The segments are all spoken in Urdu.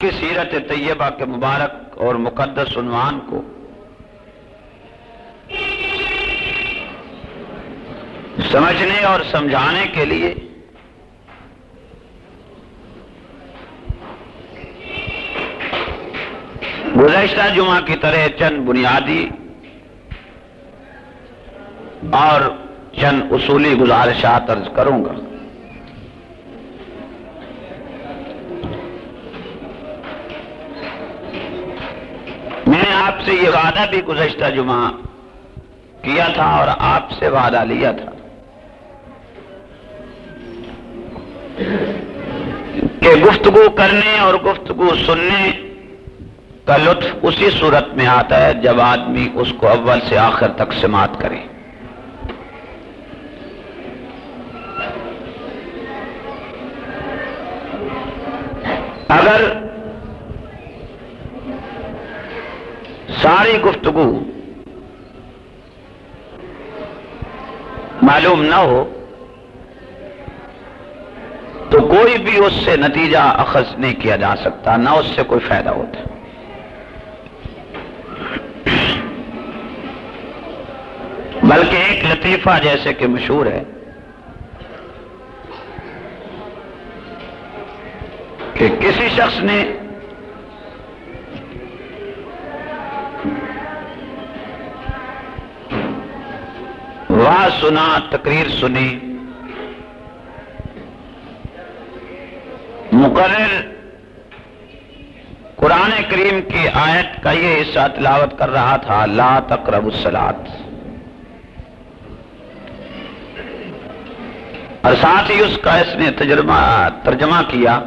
کی سیرت طیبہ کے مبارک اور مقدس عنوان کو سمجھنے اور سمجھانے کے لیے گزشتہ جمعہ کی طرح چند بنیادی اور چند اصولی گزارشات عرض کروں گا۔ میں نے آپ سے یہ وعدہ بھی گزشتہ جمعہ کیا تھا اور آپ سے وعدہ لیا تھا کہ گفتگو کرنے اور گفتگو سننے کا لطف اسی صورت میں آتا ہے جب آدمی اس کو اول سے آخر تک سماعت کرے۔ اگر ساری گفتگو معلوم نہ ہو تو کوئی بھی اس سے نتیجہ اخذ نہیں کیا جا سکتا، نہ اس سے کوئی فائدہ ہوتا۔ بلکہ ایک لطیفہ جیسے کہ مشہور ہے کہ کسی شخص نے واعظ سنا، تقریر سنی، مقرر قرآن کریم کی آیت کا یہ حصہ تلاوت کر رہا تھا، لا تقربوا الصلاۃ، اور ساتھ ہی اس کا اس نے ترجمہ کیا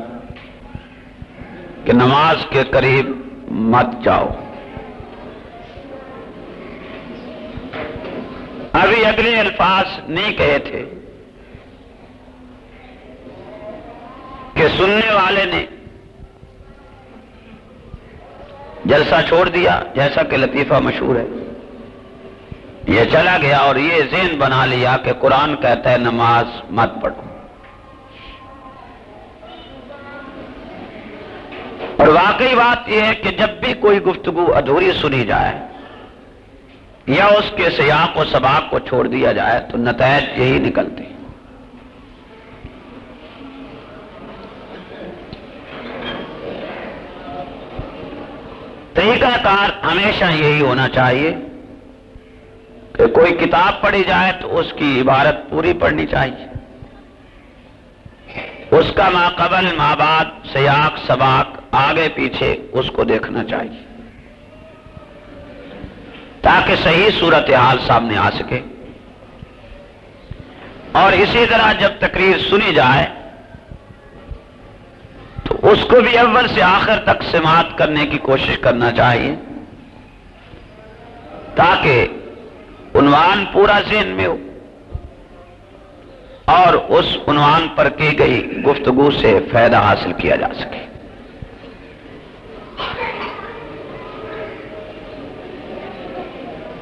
کہ نماز کے قریب مت جاؤ۔ ابھی اگلے الفاظ نہیں کہے تھے کہ سننے والے نے جلسہ چھوڑ دیا، جیسا کہ لطیفہ مشہور ہے، یہ چلا گیا اور یہ ذہن بنا لیا کہ قرآن کہتا ہے نماز مت پڑھو۔ اور واقعی بات یہ ہے کہ جب بھی کوئی گفتگو ادھوری سنی جائے یا اس کے سیاق و سباق کو چھوڑ دیا جائے تو نتائج یہی نکلتے۔ طریقہ کار ہمیشہ یہی ہونا چاہیے کہ کوئی کتاب پڑھی جائے تو اس کی عبارت پوری پڑھنی چاہیے، اس کا ما قبل ما بعد سیاق سباق آگے پیچھے اس کو دیکھنا چاہیے تاکہ صحیح صورتحال سامنے آ سکے۔ اور اسی طرح جب تقریر سنی جائے تو اس کو بھی اول سے آخر تک سماعت کرنے کی کوشش کرنا چاہیے تاکہ عنوان پورا ذہن میں ہو اور اس عنوان پر کی گئی گفتگو سے فائدہ حاصل کیا جا سکے۔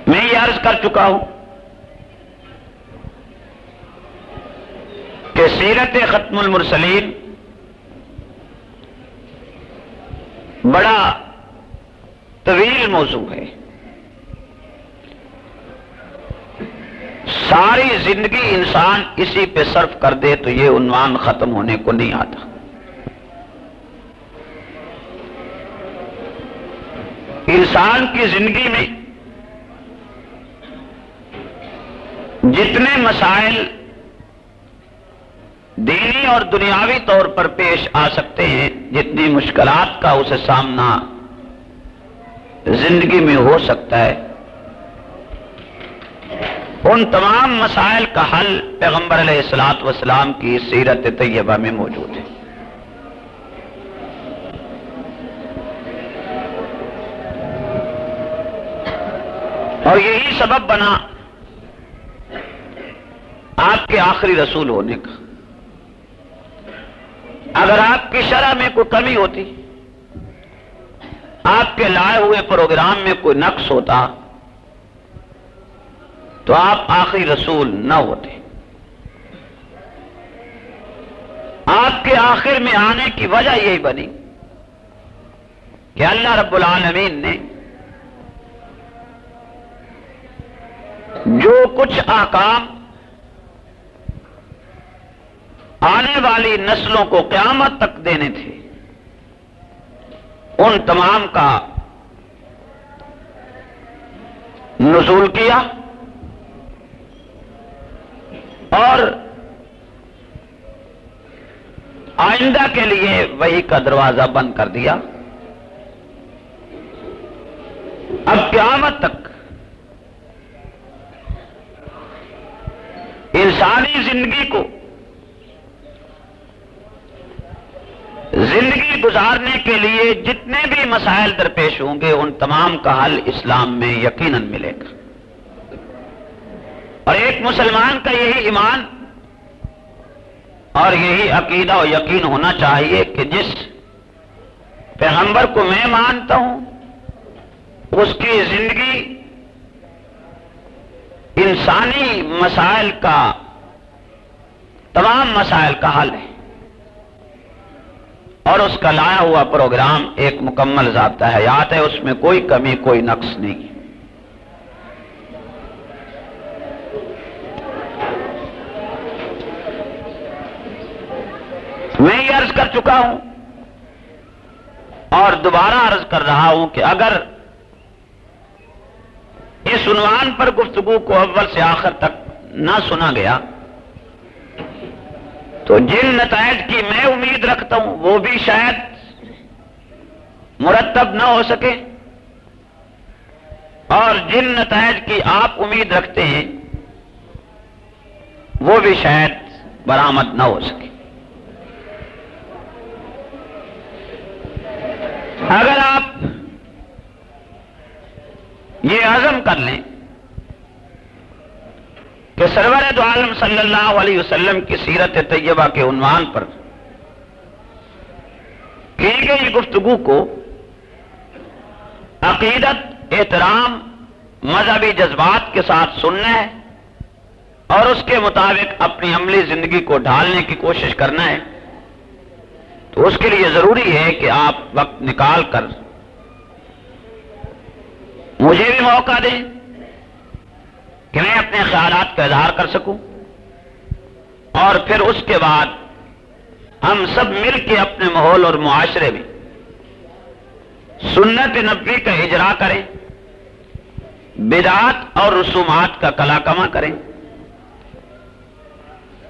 میں یہ عرض کر چکا ہوں کہ سیرت ختم المرسلین بڑا طویل موضوع ہے، ساری زندگی انسان اسی پہ صرف کر دے تو یہ عنوان ختم ہونے کو نہیں آتا۔ انسان کی زندگی میں جتنے مسائل دینی اور دنیاوی طور پر پیش آ سکتے ہیں، جتنی مشکلات کا اسے سامنا زندگی میں ہو سکتا ہے، ان تمام مسائل کا حل پیغمبر علیہ الصلوۃ والسلام کی سیرت طیبہ میں موجود ہے۔ اور یہی سبب بنا آپ کے آخری رسول ہونے کا۔ اگر آپ کی شرح میں کوئی کمی ہوتی، آپ کے لائے ہوئے پروگرام میں کوئی نقص ہوتا تو آپ آخری رسول نہ ہوتے۔ آپ کے آخر میں آنے کی وجہ یہی بنی کہ اللہ رب العالمین نے جو کچھ احکام آنے والی نسلوں کو قیامت تک دینے تھے ان تمام کا نزول کیا اور آئندہ کے لیے وحی کا دروازہ بند کر دیا. اب قیامت تک انسانی زندگی کو زندگی گزارنے کے لیے جتنے بھی مسائل درپیش ہوں گے ان تمام کا حل اسلام میں یقیناً ملے گا. اور ایک مسلمان کا یہی ایمان اور یہی عقیدہ و یقین ہونا چاہیے کہ جس پیغمبر کو میں مانتا ہوں اس کی زندگی انسانی مسائل کا تمام مسائل کا حل ہے اور اس کا لایا ہوا پروگرام ایک مکمل ضابطہ حیات ہے، اس میں کوئی کمی کوئی نقص نہیں. میں یہ عرض کر چکا ہوں اور دوبارہ عرض کر رہا ہوں کہ اگر اس عنوان پر گفتگو کو اول سے آخر تک نہ سنا گیا تو جن نتائج کی میں امید رکھتا ہوں وہ بھی شاید مرتب نہ ہو سکے اور جن نتائج کی آپ امید رکھتے ہیں وہ بھی شاید برآمد نہ ہو سکے. اگر آپ یہ عزم کر لیں کہ سرور دو عالم صلی اللہ علیہ وسلم کی سیرت طیبہ کے عنوان پر کی گئی گفتگو کو عقیدت، احترام، مذہبی جذبات کے ساتھ سننا ہے اور اس کے مطابق اپنی عملی زندگی کو ڈھالنے کی کوشش کرنا ہے تو اس کے لیے ضروری ہے کہ آپ وقت نکال کر مجھے بھی موقع دیں کہ میں اپنے خیالات کا اظہار کر سکوں اور پھر اس کے بعد ہم سب مل کے اپنے ماحول اور معاشرے میں سنت نبوی کا اجرا کریں، بدعات اور رسومات کا کلا کما کریں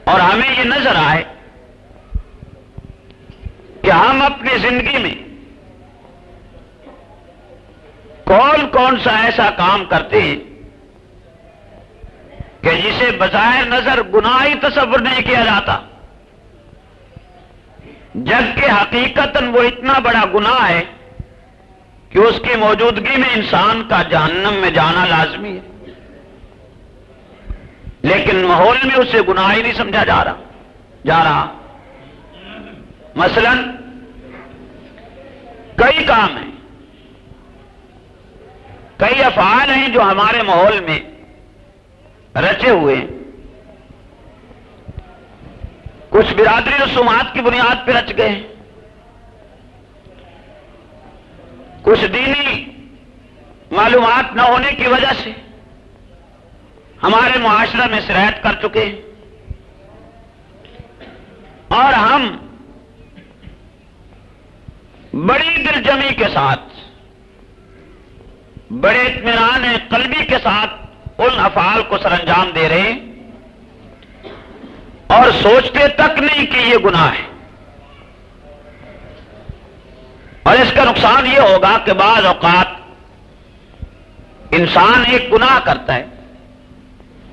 اور ہمیں یہ نظر آئے کہ ہم اپنی زندگی میں کون سا ایسا کام کرتے ہیں کہ جسے بظاہر نظر گناہی تصور نہیں کیا جاتا جبکہ حقیقتاً وہ اتنا بڑا گناہ ہے کہ اس کی موجودگی میں انسان کا جہنم میں جانا لازمی ہے، لیکن ماحول میں اسے گناہ ہی نہیں سمجھا جا رہا. مثلا کئی کام ہیں، کئی افعال ہیں جو ہمارے ماحول میں رچے ہوئے ہیں، کچھ برادری رسومات کی بنیاد پہ رچ گئے، کچھ دینی معلومات نہ ہونے کی وجہ سے ہمارے معاشرہ میں سرایت کر چکے ہیں اور ہم بڑی دل جمی کے ساتھ، بڑے اطمینان قلبی کے ساتھ ان افعال کو سر انجام دے رہے ہیں اور سوچتے تک نہیں کہ یہ گناہ ہے. اور اس کا نقصان یہ ہوگا کہ بعض اوقات انسان ایک گناہ کرتا ہے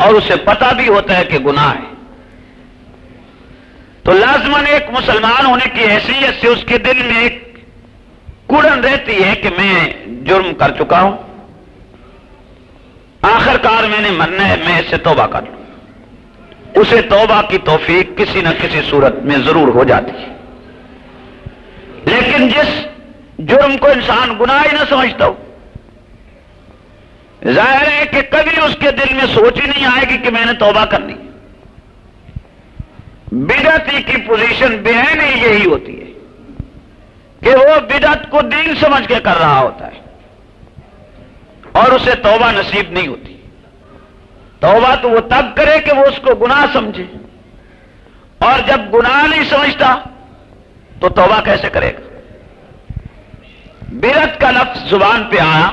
اور اسے پتہ بھی ہوتا ہے کہ گناہ ہے تو لازماً ایک مسلمان ہونے کی حیثیت سے اس کے دل میں ایک کڑن رہتی ہے کہ میں جرم کر چکا ہوں، آخر کار میں نے مرنا ہے، میں اس سے توبہ کر لوں. اسے توبہ کی توفیق کسی نہ کسی صورت میں ضرور ہو جاتی ہے، لیکن جس جرم کو انسان گناہ ہی نہ سمجھتا ہو، ظاہر ہے کہ کبھی اس کے دل میں سوچ ہی نہیں آئے گی کہ میں نے توبہ کرنی. بدعتی کی پوزیشن بے عین یہی ہوتی ہے کہ وہ بدعت کو دین سمجھ کے کر رہا ہوتا ہے اور اسے توبہ نصیب نہیں ہوتی. توبہ تو وہ تب کرے کہ وہ اس کو گناہ سمجھے، اور جب گناہ نہیں سمجھتا تو توبہ کیسے کرے گا؟ بدعت کا لفظ زبان پہ آیا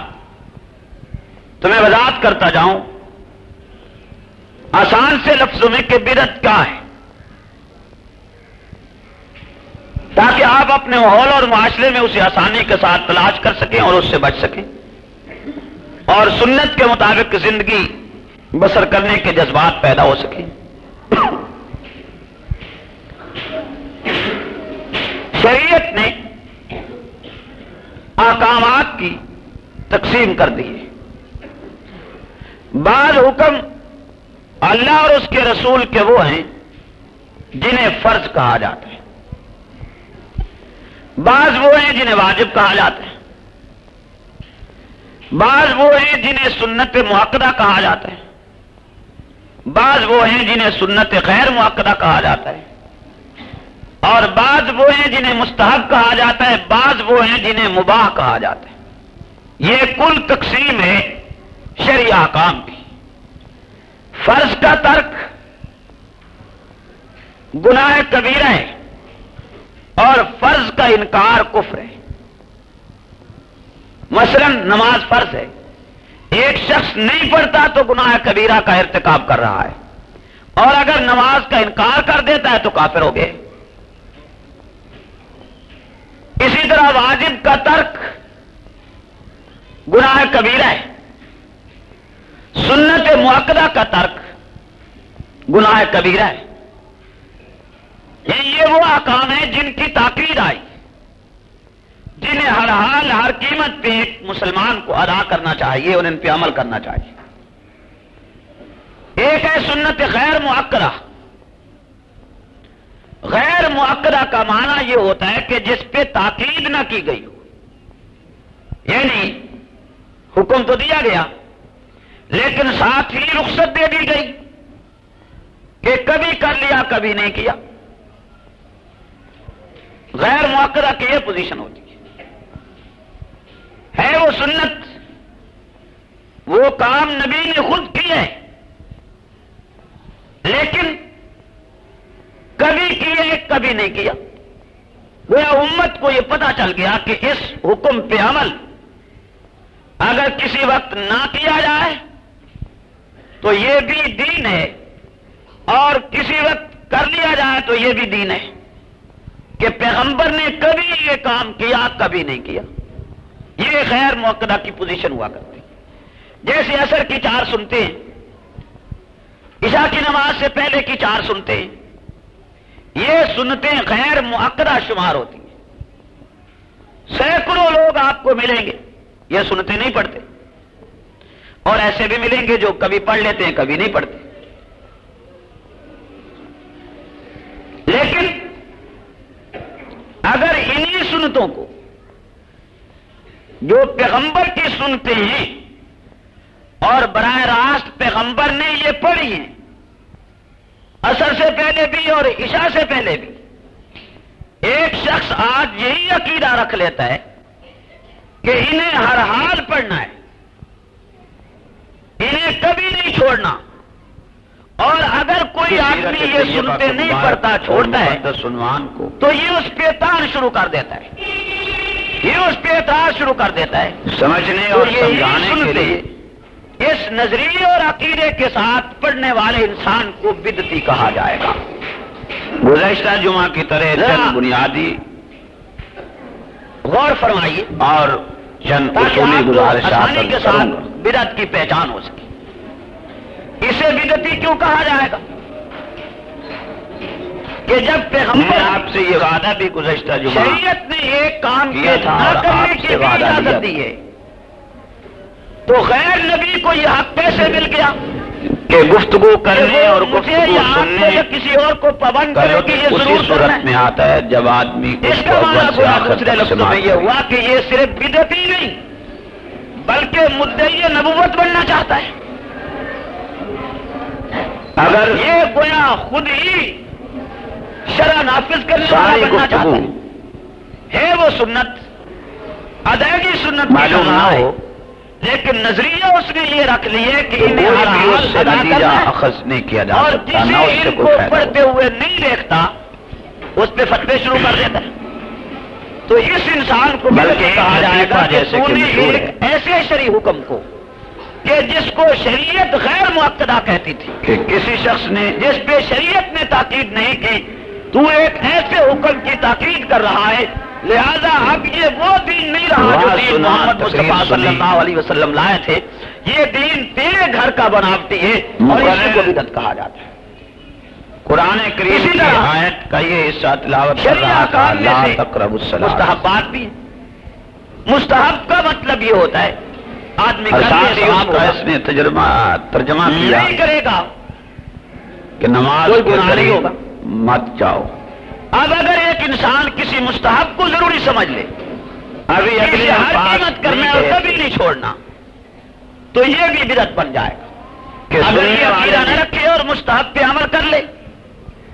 تو میں وضاحت کرتا جاؤں آسان سے لفظوں میں کہ بدعت کیا ہے، تاکہ آپ اپنے ماحول اور معاشرے میں اسے آسانی کے ساتھ تلاش کر سکیں اور اس سے بچ سکیں اور سنت کے مطابق زندگی بسر کرنے کے جذبات پیدا ہو سکیں. شریعت نے احکامات کی تقسیم کر دی ہے. بعض حکم اللہ اور اس کے رسول کے وہ ہیں جنہیں فرض کہا جاتا ہے، بعض وہ ہیں جنہیں واجب کہا جاتا ہے، بعض وہ ہیں جنہیں سنت مؤکدہ کہا جاتا ہے، بعض وہ ہیں جنہیں سنت غیر مؤکدہ کہا جاتا ہے، اور بعض وہ ہیں جنہیں مستحب کہا جاتا ہے، بعض وہ ہیں جنہیں مباح کہا جاتا ہے. یہ کل تقسیم ہے شرعی احکام کی. فرض کا ترک گناہ کبیرہ ہے اور فرض کا انکار کفر ہے. مثلا نماز فرض ہے، ایک شخص نہیں پڑھتا تو گناہ کبیرہ کا ارتکاب کر رہا ہے، اور اگر نماز کا انکار کر دیتا ہے تو کافر ہو گئے. اسی طرح واجب کا ترک گناہ کبیرہ ہے، سنت مؤکدہ کا ترک گناہ کبیرہ ہے. یہ وہ احکام ہیں جن کی تاکید آئی، جنہیں ہر حال ہر قیمت پہ ایک مسلمان کو ادا کرنا چاہیے اور ان پہ عمل کرنا چاہیے. ایک ہے سنت غیر مؤکدہ. غیر مؤکدہ کا معنی یہ ہوتا ہے کہ جس پہ تاکید نہ کی گئی ہو، یعنی حکم تو دیا گیا لیکن ساتھ ہی رخصت دے دی گئی کہ کبھی کر لیا کبھی نہیں کیا. غیر مؤکدہ کی یہ پوزیشن ہوتی ہے وہ سنت، وہ کام نبی نے خود کیے لیکن کبھی کیے کبھی نہیں کیا. گویا امت کو یہ پتا چل گیا کہ اس حکم پہ عمل اگر کسی وقت نہ کیا جائے تو یہ بھی دین ہے، اور کسی وقت کر لیا جائے تو یہ بھی دین ہے کہ پیغمبر نے کبھی یہ کام کیا کبھی نہیں کیا. یہ غیر مؤکدہ کی پوزیشن ہوا کرتی. جیسے عصر کی 4 سنتے ہیں، عشاء کی نماز سے پہلے کی 4 سنتے ہیں، یہ سنتیں غیر مؤکدہ شمار ہوتی ہیں. سینکڑوں لوگ آپ کو ملیں گے یہ سنتیں نہیں پڑھتے، اور ایسے بھی ملیں گے جو کبھی پڑھ لیتے ہیں کبھی نہیں پڑھتے. لیکن اگر انہی سنتوں کو جو پیغمبر کی سنتے ہیں اور براہ راست پیغمبر نے یہ پڑھی ہیں عصر سے پہلے بھی اور عشاء سے پہلے بھی، ایک شخص آج یہی عقیدہ رکھ لیتا ہے کہ انہیں ہر حال پڑھنا ہے، انہیں کبھی نہیں چھوڑنا، اور اگر کوئی آدمی یہ سنتے نہیں پڑھتا چھوڑتا ہے تو یہ اس پہ اعتراض شروع کر دیتا ہے، یہ اس پہ اعتراض شروع کر دیتا ہے. سمجھنے اور سمجھانے کے لیے اس نظریے اور عقیدے کے ساتھ پڑھنے والے انسان کو بدعتی کہا جائے گا. گزشتہ جمعہ کی طرح چند بنیادی غور فرمائیے اور چند اصولی گزارشات آسانی کے کروں ساتھ گا. بدعت کی پہچان ہو سکے. اسے بدعتی کیوں کہا جائے گا؟ کہ جب میں پیغمبر آپ سے یہ وعدہ بھی گزشتہ جمعہ شریعت نے ایک کام کیا تھا نہ اور کرنے آپ کی سے بھی وعدہ لیا اجازت دی ہے، تو غیر نبی کو یہ حق کیسے مل گیا کہ گفتگو کرنے اور مجھے گفتگو یا آپ کو سننے یا کسی اور کو پابند کا کرے کہ یہ لطف اسی ضرور کرنا صورت ہے؟ میں آتا ہے جب آدمی اس کا معنی گویا دوسرے لفظوں میں یہ ہوا کہ یہ صرف بدعتی نہیں بلکہ مدعی نبوت بننا چاہتا ہے. اگر یہ گویا خود ہی شرع نافذ کرنے والا ساری بننا چاہتا گفتگو ہے. ہے وہ سنت، ادائیگی سنت معلوم نہ ہو، لیکن نظریہ اس نے یہ رکھ لیے کہ کوئی انہیں ہر بھی اس حال سے ادا نتیجہ کرنا ہے، اخذ نہیں کیا جا اور سکتا، نہ جسے اس سے ان کو کوئی فائدہ پڑھتے ہو۔ ہوئے نہیں دیکھتا اس پہ فتوے شروع کر دیتا ہے۔ تو اس انسان کو بلکہ کہا جائے گا کہ جیسے تو کہ نے مشہور ہے ایک ایسے شرعی حکم کو کہ جس کو شریعت غیر مؤکدہ کہتی تھی، کہ کسی شخص نے جس پہ شریعت نے تاکید نہیں کی، تو ایک ایسے حکم کی تاکید کر رہا ہے، لہذا اب یہ وہ دین نہیں رہا جو دین محمد مصطفیٰ صلی اللہ علیہ وسلم لائے تھے، یہ دین تیرے گھر کا بناوٹی ہے اور اسی کو بدعت کہا جاتا ہے۔ قرآن کریم اسی کی طرح آیت کا یہ حصہ تلاوت کر شریعہ رہا تھا، احکام میں لا سے تقربوا الصلاۃ۔ مستحبات بھی ہیں۔ مستحب کا مطلب یہ ہوتا ہے آدمی اور کر ساتھ لے ہی ثواب اس کا ہوگا، اس نے ترجمہ کیا نہیں کرے گا کہ نماز کوئی کے گناہ نہیں قریب ہوگا۔ مت جاؤ۔ اب اگر ایک انسان کسی مستحب کو ضروری سمجھ لے، ابھی کسی اگلے ہر الفاظ قیمت کرنا نہیں ہے اور کہے کبھی نہیں چھوڑنا، تو یہ بھی بدعت بن جائے گا۔ کہ اگر سننے یہ عقیدہ والے نہ نے رکھے اور مستحب پہ عمل کر لے،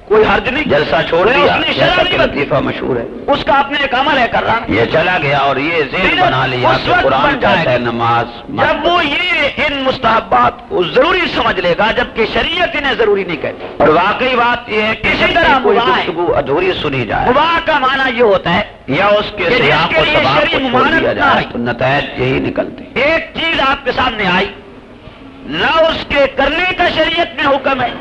کوئی حرج نہیں، جلسہ چھوڑ اس دیا، نے جیسا شرع کہ نہیں بدلی، لطیفہ مشہور ہے، اس کا اپنے ایک عمل ہے کر رہا ہے۔ یہ چلا گیا اور یہ ذہن بدعت بنا لیا اس کہ وقت قرآن بن جائے کہتا ہے گی نماز مت جب وہ یہ ان مستحبات کو ضروری سمجھ لے گا، جبکہ شریعت انہیں ضروری نہیں کہتی۔ اور واقعی بات یہ ہے کہ اسی جب طرح بھی کوئی مباح ہے۔ گفتگو ادھوری سنی جائے مباح کا معنی یہ ہوتا ہے یا اس کے کہ جس سیاق کے و لیے سباق کو شرعی چھوڑ ممانعت دیا نہ جائے آئی۔ تو نتائج یہی نکلتے ہیں۔ ایک چیز آپ کے سامنے آئی، نہ اس کے کرنے کا شریعت میں حکم ہے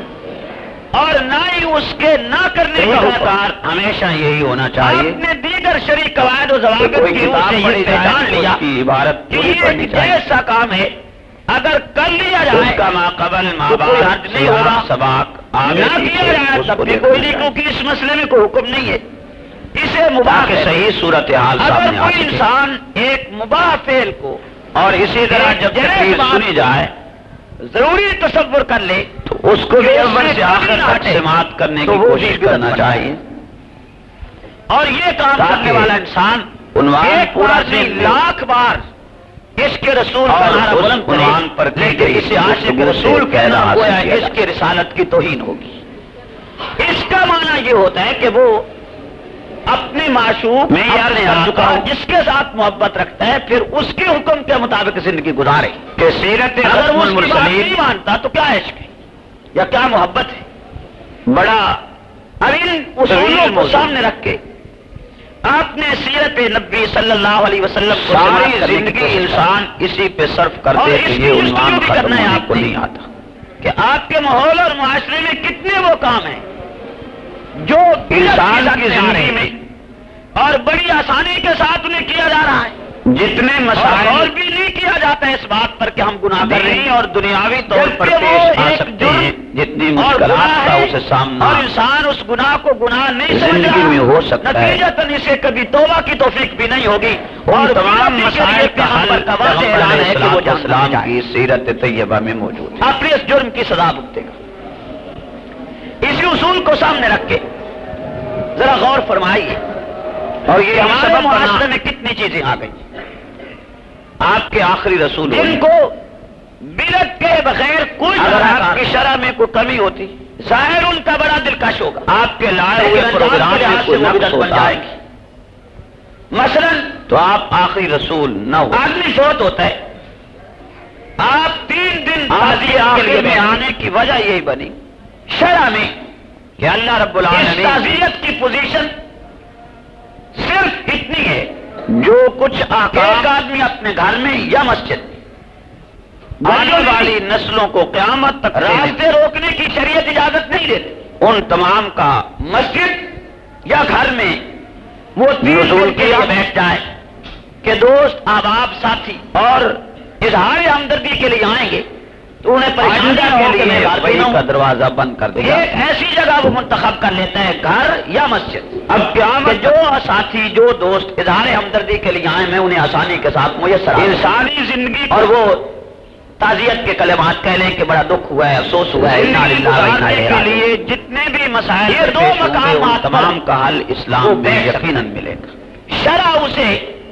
اور نہ ہی اس کے نہ کرنے کا حکم۔ کار ہمیشہ یہی ہونا چاہیے آپ نے دیگر شرعی قواعد و کہ ضوابط کوئی کی روح کتاب سے یہ پڑھی جائے پہچان تو لیا اس کی عبارت کہ پوری پڑھنی یہ چاہیے، ایسا کام ہے اگر کر لیا اس جائے کا ما قبل ما تو کوئی بعد حرج نہیں ہوگا، سباق آگے نہ پیچھے کیا جائے اس تب کو بھی دیکھنا کوئی نہیں، چاہیے، کیونکہ اس مسئلے میں کوئی حکم نہیں ہے، اسے مباح تاکہ ہے۔ صحیح صورتحال اگر سامنے آ کوئی سکے۔ انسان ایک مباح فعل کو اور اسی طرح جب جائز تقریر بات سنی جائے ضروری تصور کر لے تو اس کو بھی کہ اس اول سے سے آخر کمی نہ تک ہٹے، سماعت کرنے تو کی وہ بھی کوشش بدعت کرنا بن چاہیے، اور یہ کام تاکہ کرنے والا انسان عنوان ایک پورا بار نہیں سن لے۔ لاکھ بار اس کے رسول کا اور نعرہ اس بلند کرے، عنوان پر کی لیکن گئی اسے عاشق گفتگو سے رسول کہنا فائدہ گویا حاصل کیا اس جائے۔ کے رسالت کی توہین ہوگی۔ اس کا معنی یہ ہوتا ہے کہ وہ اپنے معشوق میں یہ عرض اپنے کرتا آقا ہوں جس کے ساتھ محبت رکھتا ہے پھر اس کے حکم کے مطابق زندگی گزارے، کہ سیرت اگر ختم وہ اس کی بات المرسلین نہیں مانتا تو کیا عشق ہے یا کیا محبت ہے؟ بڑا اب ان اصولوں کو سامنے رکھ کے آپ نے سیرت نبی صلی اللہ علیہ وسلم کو ساری سماعت کرنے کی زندگی کوشش کی۔ انسان اسی پہ صرف اور کرتے اس کہ کی یہ گفتگو عنوان بھی ختم کرنا ہے ہونے آپ کو نے نہیں آتا۔ کہ آپ کے ماحول اور معاشرے میں کتنے وہ کام ہیں جو انسان کی زندگی زندگی میں اور بڑی آسانی کے ساتھ انہیں کیا جا رہا ہے، جتنے اور مسائل بھی نہیں کیا جاتا ہے اس بات پر کہ ہم گناہ کر رہے دینی ہیں اور دنیاوی طور پر جبکہ وہ پیش آ ایک سکتے جرم ہیں، جتنی اور مشکلات گناہ کا ہے، اسے سامنا اور انسان اس گناہ کو گناہ نہیں سمجھ زندگی رہا، میں ہو سکتا ہے۔ نتیجتاً اسے کبھی توبہ کی توفیق بھی نہیں ہوگی، اور ان تمام بدعتی کے مسائل لیے کا حل پیغمبر کا واضح پیغمبر اعلان علیہ ہے کہ وہ جہنم السلام میں جائے کی سیرت طیبہ میں موجود ہے۔ اپنے اس جرم کی سزا بھگتے گا۔ اسی اصول کو سامنے رکھ کے ذرا غور فرمائیے اور یہ ہمارے سبب معاشرے بنا میں کتنی چیزیں آ گئی آپ کے آخری رسول جن ہونے۔ کو بدعت کے بغیر کوئی اگر آپ طرح کی شرح میں کوئی کمی ہوتی، ظاہر ان کا بڑا دلکش ہوگا، آپ کے لائے ہوئے لیکن انجام پروگرام کے میں لحاظ کوئی سے وہ نقص بدعت بن ہوتا جائے گی۔ مثلاً تو آپ آخری رسول نہ ہو۔ آدمی فوت ہوتا ہے، آپ 3 دن آپ تعزیت کے کے آخر لیے میں آنے کی وجہ یہی بنی شرع میں کہ اللہ رب اس العالمین تعزیت کی پوزیشن صرف اتنی ہے جو کچھ کہ ایک آکام آدمی اپنے گھر میں یا مسجد میں آنے والی نسلوں کو قیامت تک دینے، راستے روکنے کی شریعت اجازت نہیں دیتی، ان تمام کا مسجد یا گھر میں وہ 3 نزول دن کے کیا۔ لیے بیٹھ جائے کہ دوست احباب ساتھی اور اظہار ہمدردی کے لیے آئیں گے تو انہیں پریشانی آئندہ نہ ہو کے کہ میں لیے گھر پہ وہی نہ کا ہوں۔ دروازہ بند کر دیا۔ ایک ایسی جگہ وہ منتخب کر لیتا ہے گھر یا مسجد، اب قیامت کہ جو ساتھی جو دوست اظہار ہمدردی کے لیے آئے میں انہیں آسانی کے ساتھ میسر آ جائے۔ انسانی زندگی اور وہ تعزیت کے کلمات کہہ لیں کہ بڑا دکھ ہوا ہے، افسوس ہوا ہے، انا زندگی للہ و انا گزارنے الیہ کے راجعون۔ لیے جتنے بھی مسائل یہ دو پیش ہوں گے، ان مقامات تمام پر کا حل وہ اسلام میں بیٹھ سکتے یقیناً ملے گا۔ شرع اسے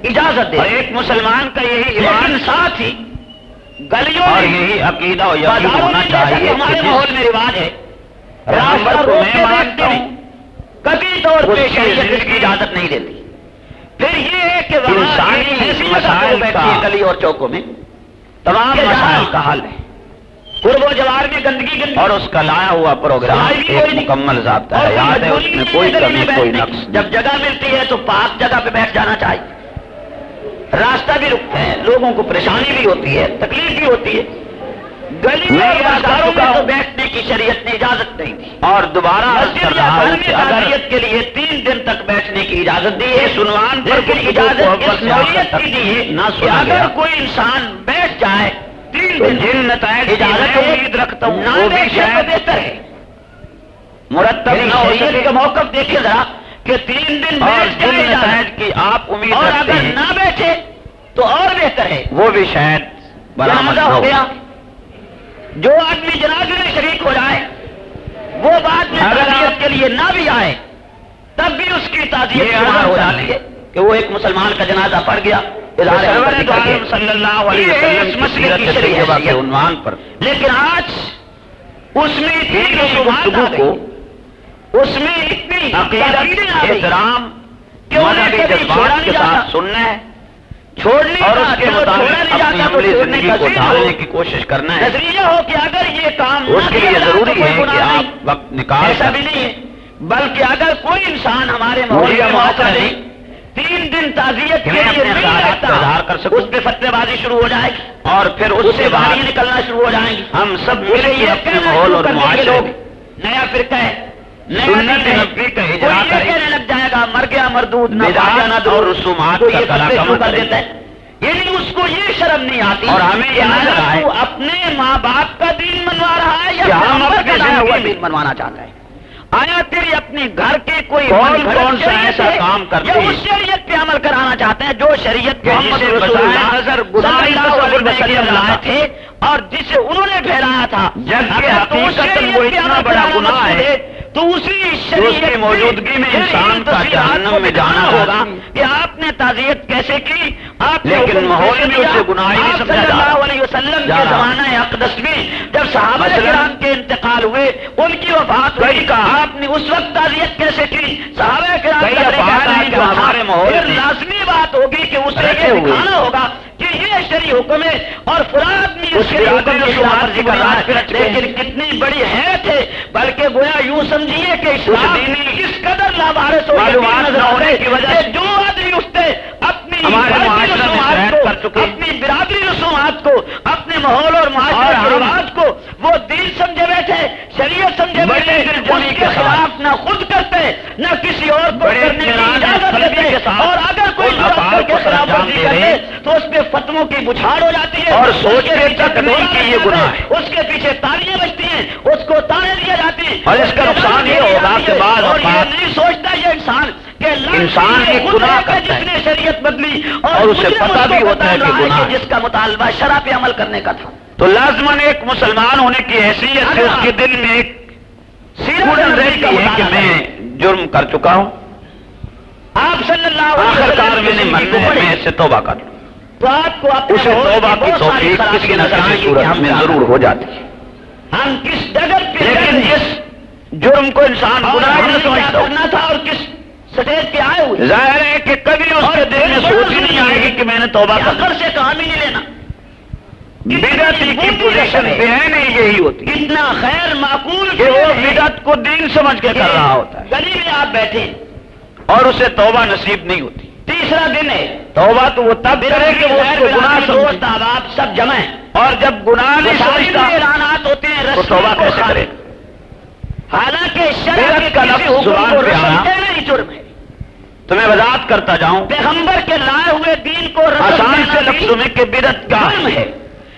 اجازت دے، اور ایک مسلمان کا یہی ایمان لیکن ساتھ ہی گلیوں اور میں یہی عقیدہ اور یقین بازاروں ہونا میں جیسا کہ چاہیے ہمارے کہ ماحول میں رواج ہے پیغمبر راستہ کو روک میں کے مانتا دیکھتے ہوں، ہیں، کبھی طور اس پہ کی شریعت اس کی زندگی اجازت نہیں دیتی پھر یہ ہے کہ وہاں انسانی ایسی جگہ مسائل پر بیٹھی کا- ہے گلی اور چوکوں میں تمام کہ جہاں مسائل کا حل ہے قرب و جوار میں گندگی اور اس کا لایا ہوا پروگرام صفائی بھی ایک کوئی نہیں۔ مکمل ضابطہ اور ہے، یاد ہے اس مجبوری میں نہیں کوئی ہے گلی کمی میں کوئی بیٹھنے نقص کی۔ جب جگہ ملتی ہے تو پاک جگہ پہ بیٹھ جانا چاہیے، راستہ بھی رکتا ہے، لوگوں کو پریشانی بھی ہوتی ہے، تکلیف بھی ہوتی ہے، گلی میں اور یہ بازاروں کہہ چکا میں تو ہوں بیٹھنے کی شریعت نے اجازت نہیں دی۔ اور دوبارہ عرض مسجد کر یا رہا گھر ہوں میں کہ اگر تعزیت کے لیے 3 دن تک بیٹھنے کی اجازت دی ہے، اس عنوان پر لیکن گفتگو اجازت کو اوپر اس سے آخر نوعیت تک کی دی ہے نہ کہ سنا اگر گیا کوئی انسان بیٹھ جائے 3 تو دن جن نتائج کی اجازت میں ہے، امید رکھتا ہوں نہ وہ بھی بیٹھے تو شاید بہتر ہے۔ مرتب میری نہ ہو شریعت سکے کا موقف دیکھیے ذرا کہ 3 دن اور بیٹھ جن جائے نتائج اجازت، کی آپ امید اور رکھتے اگر ہیں نہ بیٹھے تو اور بہتر ہے۔ وہ بھی شاید برآمد جنازہ نہ ہو ہو گیا، جو آدمی جنازے میں شریک ہو جائے وہ بعد میں اگر تعزیت کے لیے نہ بھی آئے تب بھی اس کی تعزیت یہ شمار ہو عدم جاتی ہے کہ وہ ایک مسلمان کا جنازہ پڑ گیا، اظہار سرور ہمدردی دو کر کے۔ عالم صلی اللہ علیہ یہ وسلم اس کی مسئلے سیرت کی شرعی طیبہ کے حیثیت۔ عنوان پر لیکن آج اس میں اتنی دینی رسومات گفتگو آ کو گئی، اس میں اتنی عقیدت تبدیلیاں آ گئی احترام کہ انہیں مذہبی کبھی چھوڑا جذبات نہیں کے جاتا، ساتھ سننا ہے چھوڑنے اور کا اس کے جو چھوڑا مطابق نہیں اپنی جاتا تو عملی چھوڑنے زندگی کا کو ذکر ڈھالنے ہو، کی کوشش کرنا ہے نظریہ ہو کہ اگر یہ کام اس نہ کے لیے کیا جائے ضروری تو کوئی ہے کہ گناہ نہیں۔ آپ وقت نکال ایسا کر بھی نہیں ہے، بلکہ اگر کوئی انسان ہمارے ماحول مجھے میں موقع موقع دیں دیں 3 دن تعزیت کہ کے میں لیے اپنے نہیں خیالات کا رہتا، اظہار کر سکوں، اس پہ فتوی بازی شروع ہو جائے گی اور پھر اس سے بعد گالیاں نکلنا شروع ہو جائیں گی۔ ہم سب مجھے مل کے یہ اپنے کہنا ماحول شروع اور کر دیں گے معاشرے لوگ میں نیا فرقہ ہے، نیا سنت دین ہے، نبوی کا کوئی اجرا یہ کرے، کہنے لگ جائے گا مر گیا مردود نہ بدعات باقیہ نہ اور درود، رسومات تو کا یہ کلا فتوی کما شروع کر کرے۔ دیتا ہے، یعنی اس کو یہ شرم نہیں آتی اور ہمیں یہ کہ نظر اگر آئے تو اپنے ماں باپ کا دین منوا رہا ہے یا کہ ہم پیغمبر اپنی کا لایا ہوا زندگی دین منوانا چاہتا ہے۔ آیا تیری اپنے گھر کے کوئی کون من گھڑت کون سا شریعت ایسا ہے کام کرتے یا ہیں اس شریعت پہ عمل کرانا چاہتے ہیں جو شریعت کہ محمد جسے رسول بظاہر اللہ نظر صلی گناہ ہی اللہ تصور علیہ نہیں کیا وسلم جاتا لائے تھے اور جسے انہوں نے ٹھہرایا تھا، جبکہ اگر تو اس حقیقتاً شریعت وہ پہ اتنا عمل بڑا کرانا گناہ مقصود ہے تو اسی کہ اس شریعت کی موجودگی میں پھر انسان ان کا تفصیلات جہنم کو میں بتانا جانا ہوگا لازمی ہے۔ کہ آپ نے تعزیت کیسے کی، آپ نے لیکن حکم ماحول کیسے میں دیا۔ اسے گناہ ہی نہیں آپ سمجھا صلی جا رہا۔ اللہ علیہ وسلم جا کے رہا۔ زمانہ اقدس میں جب صحابہ مثلاً کرام کے انتقال ہوئے، ان کی وفات ہوئی، کئی کام آپ نے اس وقت تعزیت کیسے کی؟ صحابہ کرام کئی کا طریقہ افعال کار ہیں جو کیا تھا؟ ہمارے ماحول پھر میں لازمی بات ہوگی کہ اسے رچے یہ ہوئے دکھانا ہوگا کہ یہ شرعی حکم ہے اور فلاں آدمی اس کچھ شرعی حکم برادری کی رسومات خلاف ورزی کی کر رہا بنیاد پہ ہے، رچ گئے۔ لیکن کتنی بڑی حیرت ہے، بلکہ گویا یوں سمجھیے کہ اسلام دینی کس قدر لابارس ہو معلومات نظر نہ آتے ہونے کی وجہ کہ سے جو آدمی اٹھتے اپنی ہمارے برادری معاشرے میں رسومات شرائط کو، کر چکے، اپنی برادری رسومات کو، اپنے ماحول اور معاشرے اور کے ہم رواج کو وہ دین سمجھے بیٹھے، شریعت سمجھے بڑے بیٹھے، دلجمی اس کے کے خلاف نہ خود کرتے نہ کسی اور کو بڑے کرنے کی اطمینان اجازت قلبی دیتے، کے ساتھ اور اگر کوئی ان جرأت افعال کر کے کو خلاف سرانجام ورزی دے رہے کرتے تو اس پہ فتووں کی بچھاڑ ہو جاتی ہے اور اس سوچتے کے پیچھے تک نہیں ڈھولا کہ لگ یہ جاتا گناہ ہے، ہے۔ اس کے پیچھے تالیاں بجتی ہیں، اس کو تانے دیا جاتی ہیں، اور اس کا نقصان یہ ہوگا کہ بعض اور یہ اوقات نہیں سوچتا یہ انسان کہ انسان یہ ایک خود گناہ ہے کہ کرتا جس ہے نے شریعت بدلی اور اسے مجرم پتہ اس کو بھی ہوتا ہے بتا کہ رہا گناہ ہے۔ جس کا مطالبہ شرع پہ عمل کرنے کا تھا۔ تو لازماً ایک مسلمان ہونے کی حیثیت سے اس کے دل میں ایک سیرت رہتی ہے کہ میں جرم کر چکا ہوں، آپ صلی اللہ آخر کار علیہ میں نے وسلم مننا ہے میں اس سے توبہ کر لوں، تو آپ کو اپنے اسے ماحول توبہ کی بہت ساری توفیق خرابی کسی نہ نظر آئے کسی گی صورت کہ ہم میں کیا ضرور کریں۔ ہو جاتی ہے، ہم کس ڈگر پہ لیکن جس جرم کو انسان اور گناہ ہم نہ نے کیا سمجھتا ہو، کرنا تھا اور کس سٹیج پہ آئے ہوئے ظاہر ہے کہ کبھی اس کے دل میں سوچ ہی نہیں آئے گی کہ میں نے توبہ کر عقل سے کام ہی نہیں لینا، بدعت کی پوزیشن پہ ہے نہیں یہی ہوتی اتنا خیر معقول کہ وہ بدعت کو دین سمجھ کے کر رہا ہوتا ہے گلی میں آپ بیٹھے، اور اسے توبہ نصیب نہیں ہوتی۔ تیسرا دن ہے، توبہ تو وہ تب کرے کہ وہ اس کو گناہ دوست سمجھے، احباب سب جمع ہیں، اور جب گناہ نہیں مساجد سمجھتا میں اعلانات ہوتے ہیں تو رسم توبہ کو کیسے خالق۔ کرے؟ حالانکہ شرع بدعت کے کا کسی لفظ حکم زبان کو پہ رسم آیا، کہنا ہی جرم ہے، تو میں وضاحت کرتا جاؤں پیغمبر کے لائے ہوئے دین کو رسم آسان کہنا سے بھی لفظوں میں کہ بدعت کیا جرم ہے، ہے،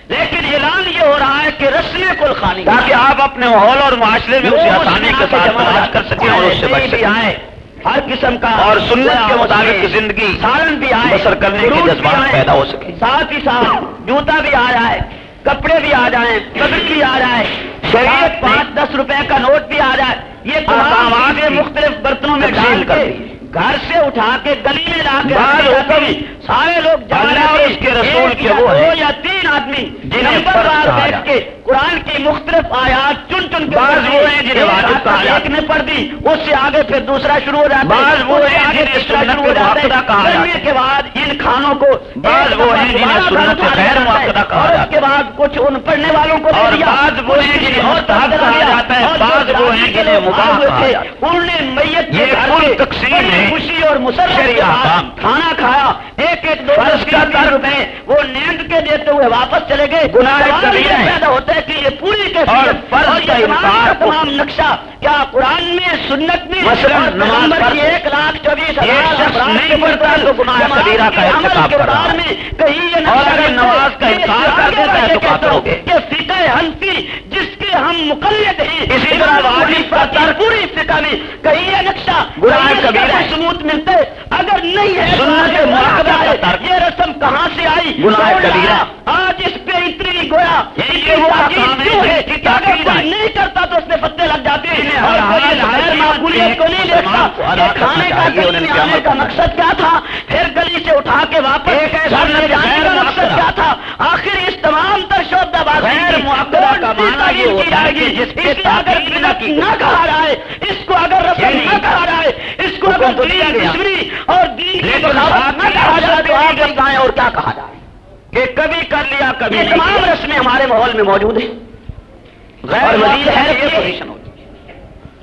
لیکن اعلان یہ ہو رہا ہے کہ رسم کل خانی تاکہ آپ اپنے ماحول اور معاشرے میں اسے آسانی کے ساتھ تلاش کر سکیں اور اس سے بچ بھی سکیں، آئے ہر قسم کا اور سنت کے مطابق زندگی سالن بھی آئے بسر کرنے کے فروٹ بھی جذبات آئے، پیدا ہو سکے، ساتھ ہی ساتھ جوتا بھی آ جائے، کپڑے بھی آ جائیں، قدر بھی آ جائے، شریعت نے 5-10 روپے کا نوٹ بھی آ جائے، یہ تمام احکامات چیزیں کی مختلف برتنوں میں تقسیم ڈال کر کے دی ہے۔ گھر سے اٹھا کے گلی میں لا کے بعض رکھی جاتی حکم ہیں، سارے لوگ جا اللہ رہے اور ہیں، اس کے رسول ایک کے یا وہ دو ہیں یا 3 آدمی جنہیں نمبر فرض وار کہا بیٹھ جاتا کے قرآن کی مختلف آیات چن چن کے بعض وہ ہیں جنہیں واجب کہا جاتا ہے، ایک نے پڑھ دی، اس سے آگے پھر دوسرا شروع ہو جاتا ہے، بعض وہ اس سے ہیں آگے جنہیں تیسرا سنت شروع ہو جاتا ہے، مؤکدہ کہا جاتا ہے، پڑھنے کے بعد ان کھانوں کو بعض وہ ہیں جنہیں سنت غیر مؤکدہ کہا اور جاتا ہے، اس کے بعد کچھ ان پڑھنے والوں کو اور بعض وہ ہیں جنہیں مستحب کہا جاتا ہے، بعض وہ ہیں جنہیں مباح کہا جاتا ہے۔ انہوں نے میت کے یہ گھر کل میں تقسیم ہے خوشی اور مسرت کے شرعی ساتھ احکام۔ کھانا کھایا، ایک ایک دو فرض کا 20 روپے وہ نیند کے دیتے ہوئے واپس چلے گئے، گناہ سوال کبیرہ یہ ہے۔ پیدا ہوتا ہے کہ یہ پوری اور کیفیت فرض اور کا یہ تمام انکار کا تمام نقشہ کیا قرآن میں، سنت میں، مثلاً اور نماز پیغمبر فرض کی 1,24,000 ایک شخص افراد نہیں کے پڑھتا مقابل تو گناہ جماعت کبیرہ کے کا عمل ارتکاب کے کر رہا بارے ہے۔ میں کہیں یہ اور نقشہ اگر نہیں نماز کا کہ انکار آگے کر دیتا ہے بڑھ تو کے کافر کہتا ہو ہوں گئے۔ کہ فقہ حنفی جس کے ہم مقلد ہیں، اسی طرح واجب کا ترک پوری فقہ میں کہیں یہ نقشہ گناہ کہیں اس کا کبیرہ ہے۔ ثبوت ملتے، اگر نہیں ہے تو سنت آگے مؤکدہ بڑھا کا ہے، ترک یہ رسم کہاں سے آئی؟ گناہ کون کبیرہ۔ لایا؟ آج اس پہ اتنی گویا یہ وہ احکام ہے کیوں ہے جس کی کہ اگر تاکید کوئی آئی۔ نہیں کرتا تو اس میں فتح لگ جاتے ہیں، ہر اور کوئی حال اس غیر حاکمیت معقولیت کو نہیں دیکھتا مسلمان کو ادا کہ کھانے کرنا کا چاہیے، گلی انہیں میں آنے عمل کا کرنا مقصد کیا تھا، پھر گلی سے اٹھا کے واپس ایک ایسا گھر لے جانے غیر کا مقصد مؤکدہ۔ کیا تھا، آخر اس تمام تر شعبہ بازی غیر کی مؤکدہ کون کا سی معنی تعبیر یہ کی ہوتا ہے جائے گی؟ کہ جس پہ اس کو اگر تاکید نہ بدعت کی نہ کہا جائے، اس کو اگر رسم نہیں۔ نہ کہا جائے، اس کو حکم اگر تو دیا دین گیا۔ دشمنی اور دین کی لیکن بغاوت ساتھ نہ ہی کہا جائے تو آپ رسم بتائیں اور کیا کہا جائے؟ کہ کبھی کر لیا کبھی یہ نہیں تمام کیا۔ رسمیں ہمارے ماحول میں موجود ہیں، غیر اور مزید مؤکدہ ہے یہ کہ پوزیشن ہوتی